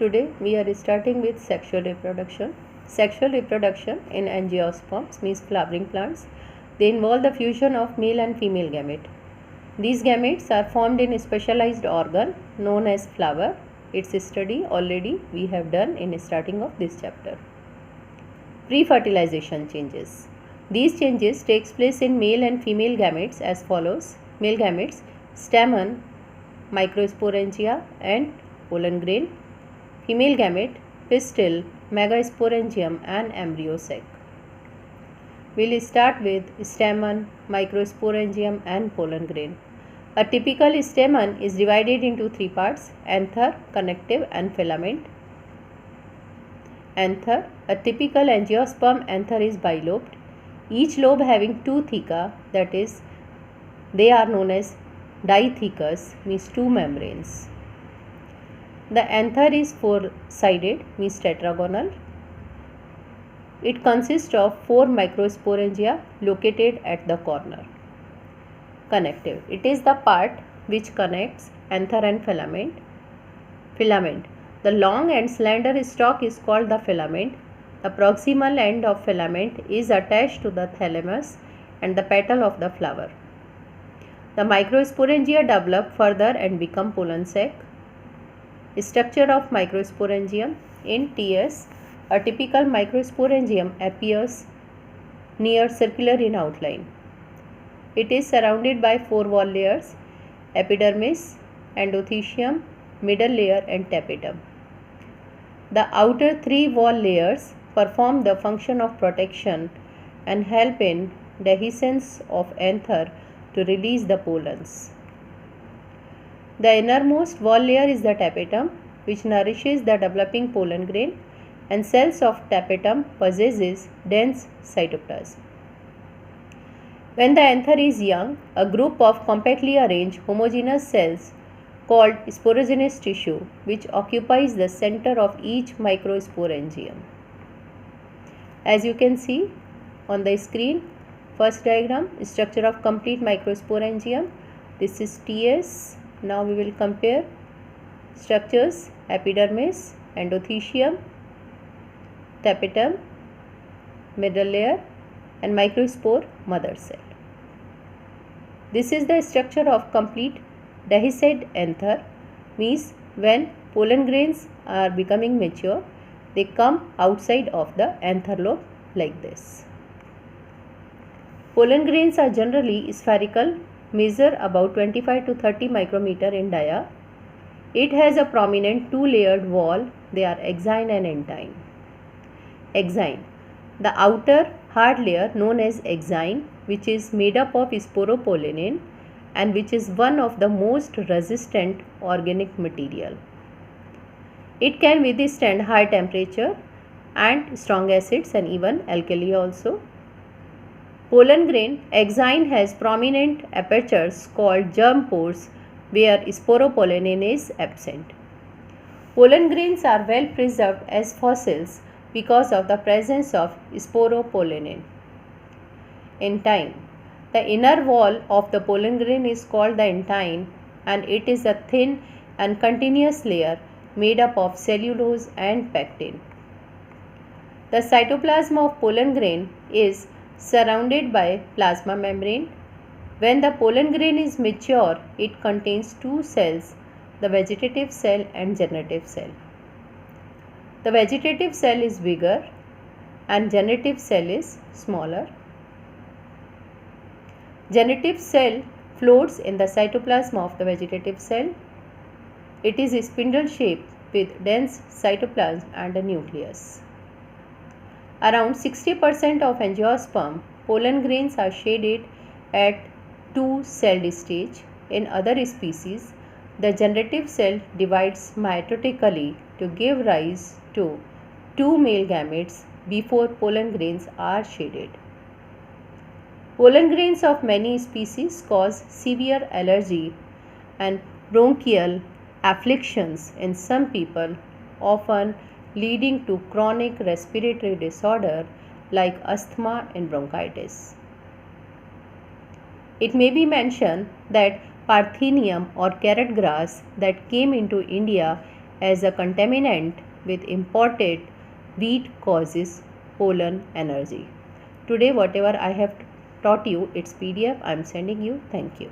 Today we are starting with sexual reproduction. Sexual reproduction in angiosperms means flowering plants. They involve the fusion of male and female gamete. These gametes are formed in a specialized organ known as flower. Its study already we have done in starting of this chapter. Pre-fertilization changes. These changes takes place in male and female gametes as follows. Male gametes, stamen, microsporangia and pollen grain. Female gamete, pistil, megasporangium and embryo sac. We will start with stamen, microsporangium and pollen grain. A typical stamen is divided into three parts: anther, connective and filament. Anther, a typical angiosperm anther is bilobed, each lobe having two theca, that is, they are known as dithecous, means two membranes. The anther is four-sided, means tetragonal. It consists of four microsporangia located at the corner. Connective. It is the part which connects anther and filament. Filament. The long and slender stalk is called the filament. The proximal end of filament is attached to the thalamus and the petal of the flower. The microsporangia develop further and become pollen sac. Structure of microsporangium. In TS, a typical microsporangium appears near circular in outline. It is surrounded by four wall layers: epidermis, endothecium, middle layer and tapetum. The outer three wall layers perform the function of protection and help in dehiscence of anther to release the pollens. The innermost wall layer is the tapetum, which nourishes the developing pollen grain, and cells of tapetum possesses dense cytoplasm. When the anther is young, a group of compactly arranged homogeneous cells called sporogenous tissue, which occupies the center of each microsporangium. As you can see on the screen, first diagram, structure of complete microsporangium. This is TS. Now we will compare structures: epidermis, endothecium, tapetum, middle layer and microspore mother cell. This is the structure of complete dehisced anther, means when pollen grains are becoming mature, they come outside of the anther lobe like this. Pollen grains are generally spherical, measure about 25 to 30 micrometer in dia. It has a prominent two-layered wall. They are exine and entine. Exine. The outer hard layer known as exine, which is made up of sporopollenin and which is one of the most resistant organic material. It can withstand high temperature and strong acids and even alkali also. Pollen grain, exine has prominent apertures called germ pores where sporopollenin is absent. Pollen grains are well preserved as fossils because of the presence of sporopollenin. Entine. The inner wall of the pollen grain is called the entine, and it is a thin and continuous layer made up of cellulose and pectin. The cytoplasm of pollen grain is surrounded by plasma membrane. When the pollen grain is mature, it contains two cells, the vegetative cell and generative cell. The vegetative cell is bigger and generative cell is smaller. Generative cell floats in the cytoplasm of the vegetative cell. It is spindle shaped with dense cytoplasm and a nucleus. Around 60% of angiosperm pollen grains are shaded at two-celled stage. In other species, the generative cell divides mitotically to give rise to two male gametes before pollen grains are shaded. Pollen grains of many species cause severe allergy and bronchial afflictions in some people, often leading to chronic respiratory disorder like asthma and bronchitis. It may be mentioned that Parthenium or carrot grass that came into India as a contaminant with imported wheat causes pollen allergy. Today whatever I have taught you, its PDF I am sending you. Thank you.